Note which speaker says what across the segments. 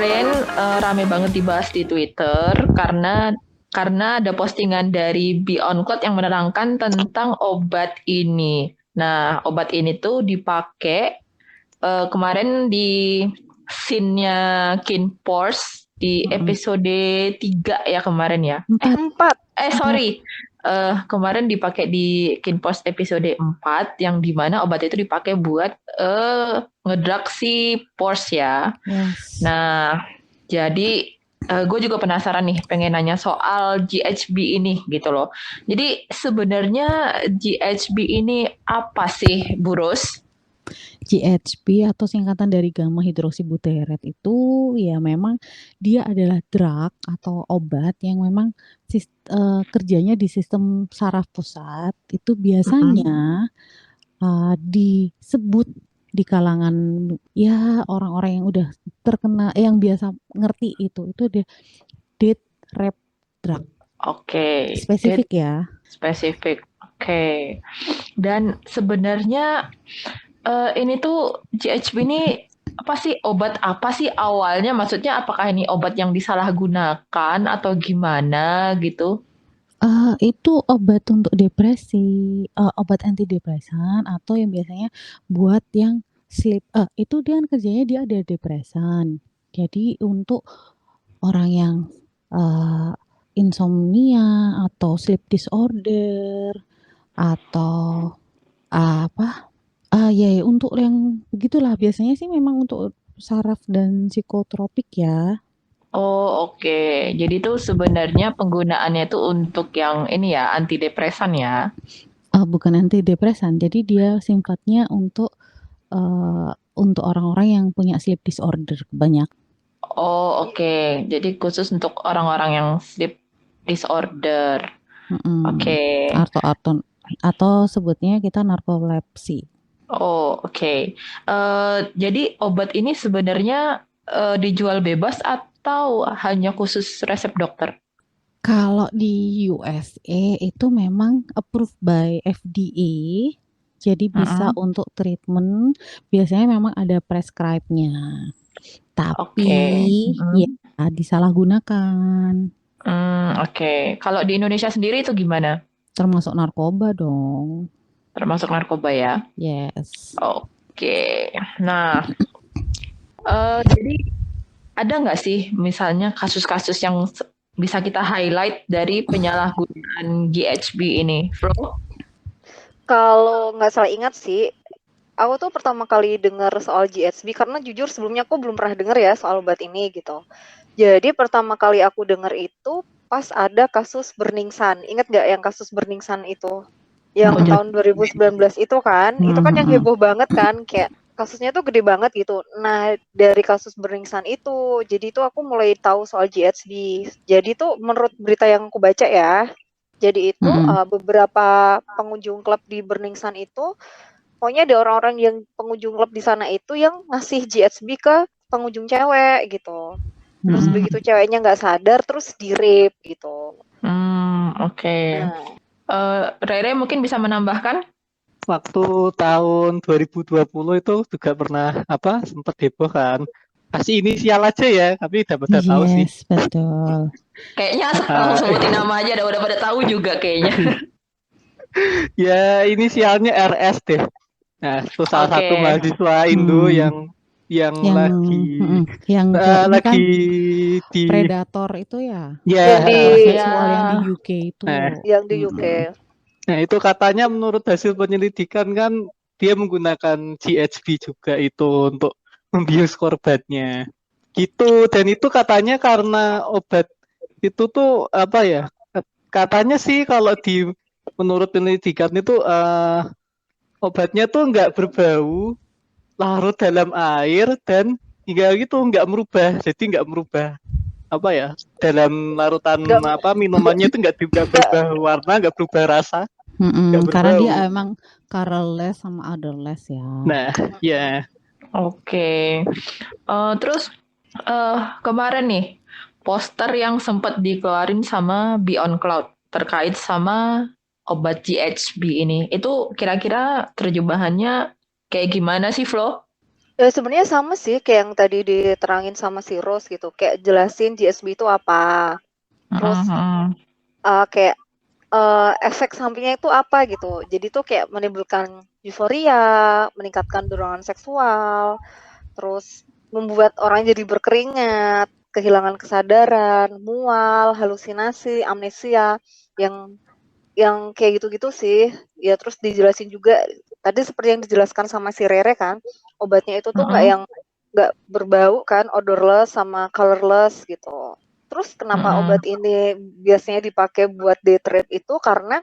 Speaker 1: kemarin rame banget dibahas di Twitter karena ada postingan dari Beyond Cloud yang menerangkan tentang obat ini. Nah, obat ini tuh dipakai kemarin di scene-nya Kin Force di
Speaker 2: Mm-mm.
Speaker 1: episode 3 ya kemarin ya.
Speaker 2: Empat,
Speaker 3: Empat.
Speaker 2: empat.
Speaker 1: Sorry. Kemarin dipakai di Kin Force episode 4 yang dimana obat itu dipakai buat ngedrug si Force ya.
Speaker 2: Yes.
Speaker 1: Nah, jadi gue juga penasaran nih, pengen nanya soal GHB ini gitu loh. Jadi sebenarnya GHB ini apa sih, Bu Ros?
Speaker 2: GHB atau singkatan dari gamma hidroksibuteret itu ya memang dia adalah drug atau obat yang memang kerjanya di sistem saraf pusat. Itu
Speaker 1: Mm-mm.
Speaker 2: biasanya disebut di kalangan ya orang-orang yang udah terkena, yang biasa ngerti itu dia date rep drug.
Speaker 1: Oke,
Speaker 2: Spesifik ya.
Speaker 1: spesifik. Oke. Dan sebenarnya ini tuh GHB ini obat apa sih awalnya? Maksudnya apakah ini obat yang disalahgunakan atau gimana gitu?
Speaker 2: Itu obat untuk depresi, obat antidepresan atau yang biasanya buat yang sleep, itu dia kan kerjanya dia ada depresan. Jadi untuk orang yang uh, insomnia atau sleep disorder atau apa, ya ya, untuk yang begitulah biasanya sih memang untuk saraf dan psikotropik ya.
Speaker 1: Oh, oke. Jadi tuh sebenarnya penggunaannya tuh untuk yang ini ya, antidepresan ya.
Speaker 2: Bukan antidepresan, jadi dia sifatnya untuk orang-orang yang punya sleep disorder banyak.
Speaker 1: Oh, oke. Jadi khusus untuk orang-orang yang sleep disorder. Oke.
Speaker 2: Atau sebutnya kita narkolepsi.
Speaker 1: Oh, oke. Jadi obat ini sebenarnya dijual bebas atau hanya khusus resep dokter?
Speaker 2: Kalau di USA itu memang approved by FDA, jadi bisa
Speaker 1: Mm-mm.
Speaker 2: untuk treatment. Biasanya memang ada prescribe-nya, tapi
Speaker 1: Oke.
Speaker 2: ya
Speaker 1: Mm.
Speaker 2: disalahgunakan,
Speaker 1: Oke. Kalau di Indonesia sendiri itu gimana?
Speaker 2: termasuk narkoba dong.
Speaker 1: Termasuk narkoba ya?
Speaker 2: Yes.
Speaker 1: Oke. Nah, jadi ada nggak sih misalnya kasus-kasus yang bisa kita highlight dari penyalahgunaan GHB ini, Flo?
Speaker 3: Kalau nggak salah ingat sih, aku tuh pertama kali dengar soal GHB karena jujur sebelumnya aku belum pernah dengar ya soal obat ini gitu. Jadi pertama kali aku dengar itu pas ada kasus Burning Sun. Ingat nggak yang kasus Burning Sun itu?
Speaker 1: Oh,
Speaker 3: Yang
Speaker 1: jelas.
Speaker 3: tahun 2019 itu kan? Itu kan yang
Speaker 2: Mm-mm.
Speaker 3: heboh banget kan? Kayak kasusnya tuh gede banget gitu. Nah, dari kasus Burning Sun itu, jadi itu aku mulai tahu soal GHB. Jadi tuh menurut berita yang aku baca ya, jadi itu
Speaker 2: Mm-mm.
Speaker 3: beberapa pengunjung klub di Burning Sun itu, pokoknya ada orang-orang yang pengunjung klub di sana itu yang ngasih GHB ke pengunjung cewek gitu. Terus
Speaker 2: Mm-mm.
Speaker 3: begitu ceweknya nggak sadar, terus di-rape gitu.
Speaker 1: Oke.
Speaker 3: Nah,
Speaker 1: Rere mungkin bisa menambahkan?
Speaker 4: Waktu tahun 2020 itu juga pernah sempat heboh kan. Kasih inisial aja ya, tapi udah tahu sih.
Speaker 2: Yes, betul.
Speaker 1: Kayaknya asal
Speaker 4: Ah,
Speaker 1: sebutin nama aja udah pada tahu juga kayaknya.
Speaker 4: ya inisialnya RS deh. Nah, itu salah satu
Speaker 1: Oke.
Speaker 4: mahasiswa Indo
Speaker 2: Hmm,
Speaker 4: yang
Speaker 2: yang
Speaker 4: lagi
Speaker 2: yang ini kan
Speaker 4: lagi di
Speaker 2: predator itu ya,
Speaker 3: yang di
Speaker 4: ya
Speaker 2: seksual yang di
Speaker 1: Ya.
Speaker 2: UK itu.
Speaker 4: nah,
Speaker 3: yang di UK.
Speaker 2: Mm-mm.
Speaker 4: nah itu katanya menurut hasil penyelidikan kan dia menggunakan GHB juga itu untuk membius korbannya. Gitu, dan itu katanya karena obat itu tuh katanya sih kalau menurut penyelidikan itu obatnya tuh nggak berbau, larut dalam air dan hingga gitu nggak merubah, jadi nggak merubah dalam larutan
Speaker 3: Nggak,
Speaker 4: minumannya itu nggak
Speaker 3: nggak,
Speaker 4: berubah warna, nggak berubah rasa, nggak
Speaker 2: Karena dia
Speaker 4: berbau.
Speaker 2: emang colorless sama odorless ya.
Speaker 4: Nah, ya.
Speaker 1: Oke. Terus kemarin nih poster yang sempat dikeluarin sama Beyond Cloud terkait sama obat GHB ini. Itu kira-kira terjemahannya kayak gimana sih, Flo?
Speaker 3: Sebenarnya sama sih kayak yang tadi diterangin sama si Rose gitu, kayak jelasin GSB itu apa, terus kayak efek sampingnya itu apa gitu. Jadi tuh kayak menimbulkan euforia, meningkatkan dorongan seksual, terus membuat orang jadi berkeringat, kehilangan kesadaran, mual, halusinasi, amnesia, yang kayak gitu-gitu sih. Ya terus dijelasin juga tadi seperti yang dijelaskan sama si Rere kan, obatnya itu tuh nggak berbau kan, odorless sama colorless gitu. Terus kenapa obat ini biasanya dipakai buat day trip itu karena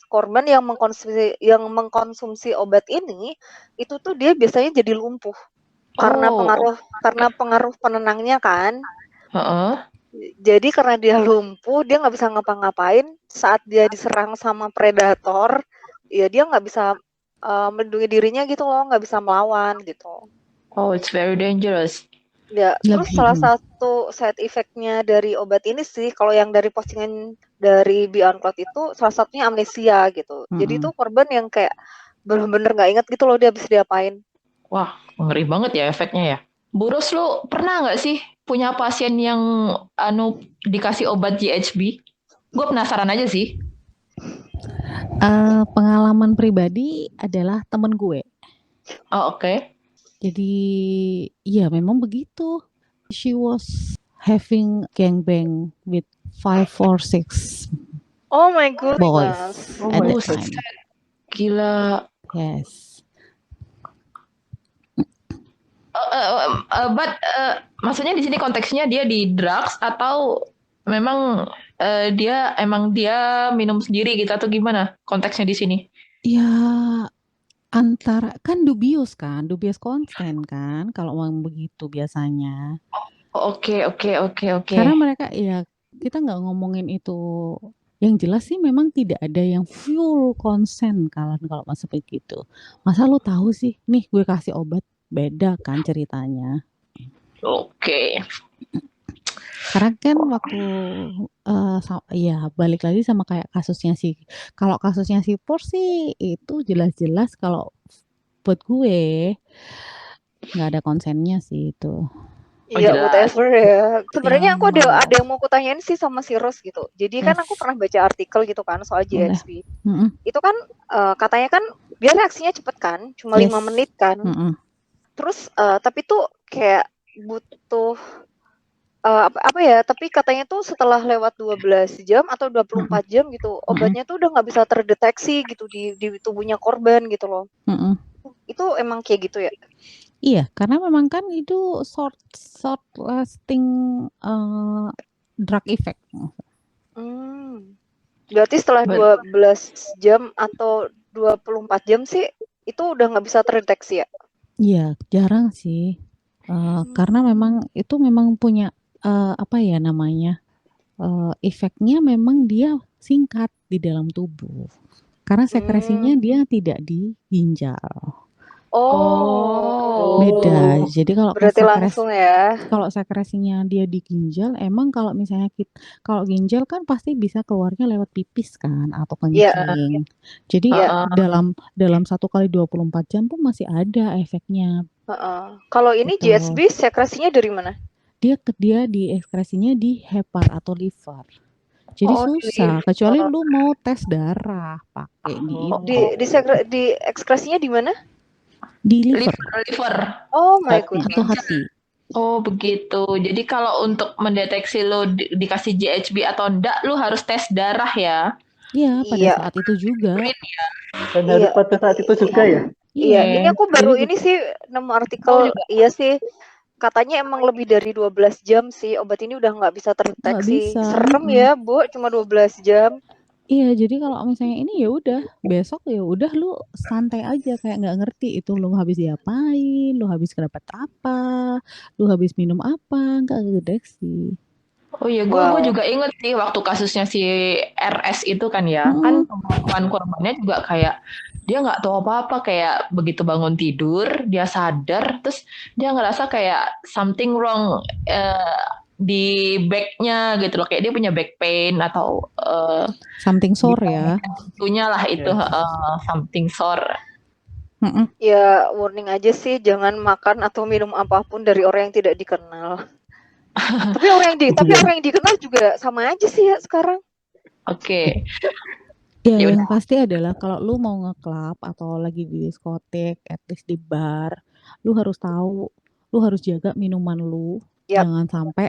Speaker 3: korban yang mengkonsumsi obat ini itu tuh dia biasanya jadi lumpuh karena pengaruh penenangnya kan. Jadi karena dia lumpuh, dia nggak bisa ngapa-ngapain. Saat dia diserang sama predator, ya dia nggak bisa melindungi dirinya gitu loh, nggak bisa melawan gitu.
Speaker 1: Oh, it's very dangerous.
Speaker 3: Ya, terus salah satu side effect-nya dari obat ini sih, kalau yang dari postingan dari Beyond Cloud itu, salah satunya amnesia gitu. Jadi tuh korban yang kayak bener-bener nggak inget gitu loh dia habis diapain.
Speaker 1: Wah, ngeri banget ya efeknya ya. Bu Ros, lu pernah nggak sih punya pasien yang dikasih obat GHB? Gue penasaran aja sih.
Speaker 2: Pengalaman pribadi adalah temen gue.
Speaker 1: Oh, oke.
Speaker 2: Jadi ya memang begitu. She was having gangbang with 5 or 6
Speaker 3: Oh my goodness.
Speaker 2: boys at that time.
Speaker 1: Gila.
Speaker 2: Yes.
Speaker 1: But maksudnya di sini konteksnya dia di drugs atau memang dia minum sendiri gitu atau gimana konteksnya di sini?
Speaker 2: Ya antara kan dubious konsen kan kalau memang begitu biasanya.
Speaker 1: Oke.
Speaker 2: Karena mereka ya kita nggak ngomongin itu. Yang jelas sih memang tidak ada yang full konsen kalau masuk begitu. Masa lu tahu sih, nih gue kasih obat, beda kan ceritanya.
Speaker 1: Oke.
Speaker 2: Karena kan waktu ya balik lagi sama kayak kasusnya si, kalau kasusnya si Por sih itu jelas-jelas kalau buat gue nggak ada konsennya sih itu.
Speaker 3: Iya, whatever ya. Sebenarnya aku ada yang mau kutanyain sih sama si Rose gitu. Jadi kan aku pernah baca artikel gitu kan soal GHB. Itu kan katanya kan dia reaksinya cepet kan, cuma 5 menit kan. Terus tapi tuh kayak butuh apa ya, tapi katanya tuh setelah lewat 12 jam atau 24 jam gitu, obatnya tuh udah nggak bisa terdeteksi gitu di tubuhnya korban gitu loh. Itu emang kayak gitu ya?
Speaker 2: Iya, karena memang kan itu short lasting drug effect.
Speaker 3: Berarti setelah 12 jam atau 24 jam sih itu udah nggak bisa terdeteksi ya?
Speaker 2: Iya, jarang sih. Karena memang itu memang punya apa ya namanya, efeknya memang dia singkat di dalam tubuh. Karena sekresinya dia tidak di ginjal. Beda. Jadi kalau
Speaker 3: berarti langsung ya.
Speaker 2: Kalau sekresinya dia di ginjal, emang kalau misalnya kalau ginjal kan pasti bisa keluarnya lewat pipis kan atau kencing. Jadi dalam 1 kali 24 jam pun masih ada efeknya.
Speaker 3: Kalau ini GSB sekresinya dari mana?
Speaker 2: Dia di ekskresinya di hepar atau liver. Jadi susah, kecuali lu mau tes darah pakai
Speaker 3: di ekskresinya di mana?
Speaker 2: Di liver.
Speaker 3: Oh my god.
Speaker 2: Atau hati.
Speaker 1: Oh begitu. Jadi kalau untuk mendeteksi lo dikasih GHB atau enggak, lo harus tes darah ya?
Speaker 2: Iya, pada saat itu juga.
Speaker 4: Dan harus pada saat itu juga ya?
Speaker 3: Iya, ini aku baru ini sih nemu artikel. Iya sih, katanya emang lebih dari 12 jam sih obat ini udah nggak bisa terdeteksi. Serem ya, Bu, cuma 12 jam.
Speaker 2: Iya, jadi kalau misalnya ini ya udah besok ya udah lu santai aja kayak nggak ngerti itu lu habis diapain, lu habis dapat apa, lu habis minum apa, nggak kedeteksi.
Speaker 1: Oh iya, gue juga inget sih waktu kasusnya si RS itu kan ya, kan pengakuan korbannya juga kayak dia nggak tahu apa-apa, kayak begitu bangun tidur dia sadar, terus dia ngerasa kayak something wrong di backnya gitu loh, kayak dia punya back pain atau
Speaker 2: something sore ya.
Speaker 1: Punya lah itu something sore.
Speaker 2: Mm-mm.
Speaker 3: Ya warning aja sih, jangan makan atau minum apapun dari orang yang tidak dikenal. Tapi orang yang dikenal juga sama aja sih ya sekarang.
Speaker 1: Oke.
Speaker 2: Ya,
Speaker 1: Ya
Speaker 2: yang pasti adalah kalau lu mau nge-club atau lagi di diskotik, at least di bar, lu harus tahu, lu harus jaga minuman lu.
Speaker 3: Yap.
Speaker 2: Jangan sampai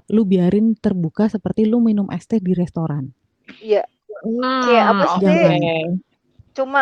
Speaker 2: lu biarin terbuka seperti lu minum es teh di restoran.
Speaker 3: Iya. Kayak apa sih?
Speaker 2: Jangan.
Speaker 3: Cuma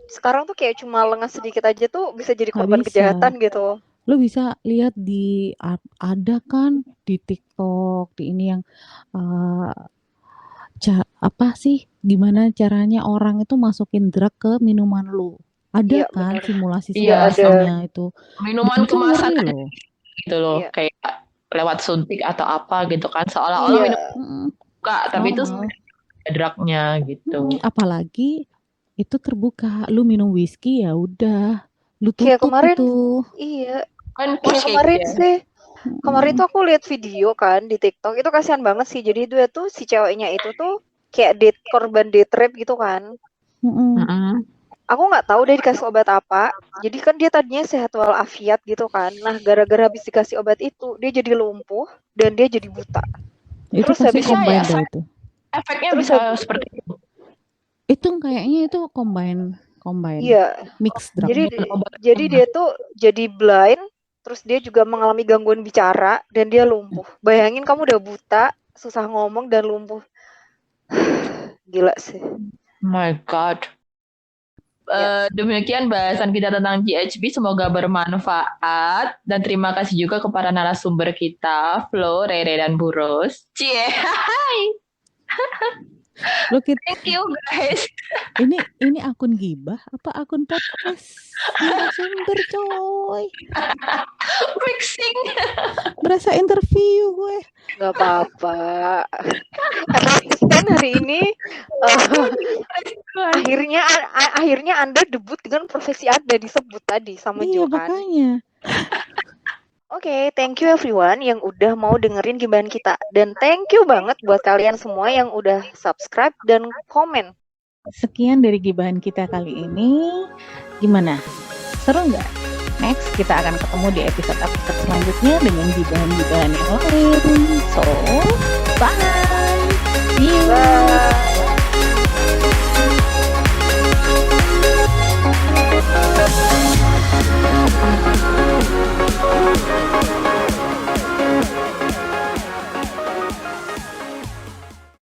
Speaker 3: sekarang tuh kayak cuma lengah sedikit aja tuh bisa jadi
Speaker 2: Nggak
Speaker 3: korban
Speaker 2: bisa.
Speaker 3: kejahatan gitu.
Speaker 2: Lu bisa lihat di ada kan di TikTok, di ini yang apa sih, gimana caranya orang itu masukin drug ke minuman lu. Ada
Speaker 3: Iya,
Speaker 2: kan
Speaker 3: bener.
Speaker 1: Iya,
Speaker 2: simulasinya itu.
Speaker 1: minuman
Speaker 2: Dan itu
Speaker 1: kemasan
Speaker 2: ngeri
Speaker 1: ada
Speaker 2: loh.
Speaker 1: gitu loh,
Speaker 3: Iya.
Speaker 1: kayak lewat suntik atau apa gitu kan, seolah-olah
Speaker 3: Iya.
Speaker 1: minum buka, tapi itu
Speaker 2: Normal.
Speaker 1: ada drugnya gitu.
Speaker 2: Apalagi itu terbuka, lu minum whisky ya udah, lu
Speaker 3: Kayak
Speaker 2: tutup
Speaker 3: kemarin,
Speaker 2: itu.
Speaker 3: iya.
Speaker 1: Kan
Speaker 3: Kayak
Speaker 1: cake
Speaker 3: kemarin
Speaker 1: ya.
Speaker 3: sih. Kemarin tuh aku lihat video kan di TikTok, itu kasihan banget sih. Jadi dia tuh si ceweknya itu tuh kayak korban date rape gitu kan. Aku nggak tahu dia dikasih obat apa. Jadi kan dia tadinya sehat walafiat gitu kan. Nah, gara-gara habis dikasih obat itu, dia jadi lumpuh dan dia jadi buta.
Speaker 2: Itu
Speaker 3: Terus
Speaker 2: pasti
Speaker 3: habis
Speaker 2: combine
Speaker 1: itu-
Speaker 2: dah itu.
Speaker 1: Efeknya
Speaker 3: Terus
Speaker 1: bisa seperti itu.
Speaker 2: Itu kayaknya itu combine
Speaker 3: Iya.
Speaker 2: mix drug.
Speaker 3: Jadi dia tuh jadi blind, terus dia juga mengalami gangguan bicara dan dia lumpuh. Bayangin kamu udah buta, susah ngomong dan lumpuh. Gila sih.
Speaker 1: My God. Demikian bahasan kita tentang GHB, semoga bermanfaat, dan terima kasih juga kepada narasumber kita, Flo, Rere, dan Buros. Cie,
Speaker 2: Lo
Speaker 1: thank you guys.
Speaker 2: ini akun gibah apa akun podcast? Narasumber coy.
Speaker 1: Fixing.
Speaker 2: Berasa interview gue.
Speaker 3: Gak apa-apa. Kan hari ini akhirnya Anda debut dengan profesi Anda disebut tadi sama
Speaker 2: Iya,
Speaker 3: Jo kan.
Speaker 2: makanya.
Speaker 3: Oke, thank you everyone yang udah mau dengerin gibahan kita. Dan thank you banget buat kalian semua yang udah subscribe dan komen.
Speaker 2: Sekian dari gibahan kita kali ini. Gimana? Seru nggak? Next, kita akan ketemu di episode selanjutnya dengan gibahan-gibahan yang lain. So, bye! See you!
Speaker 3: Bye!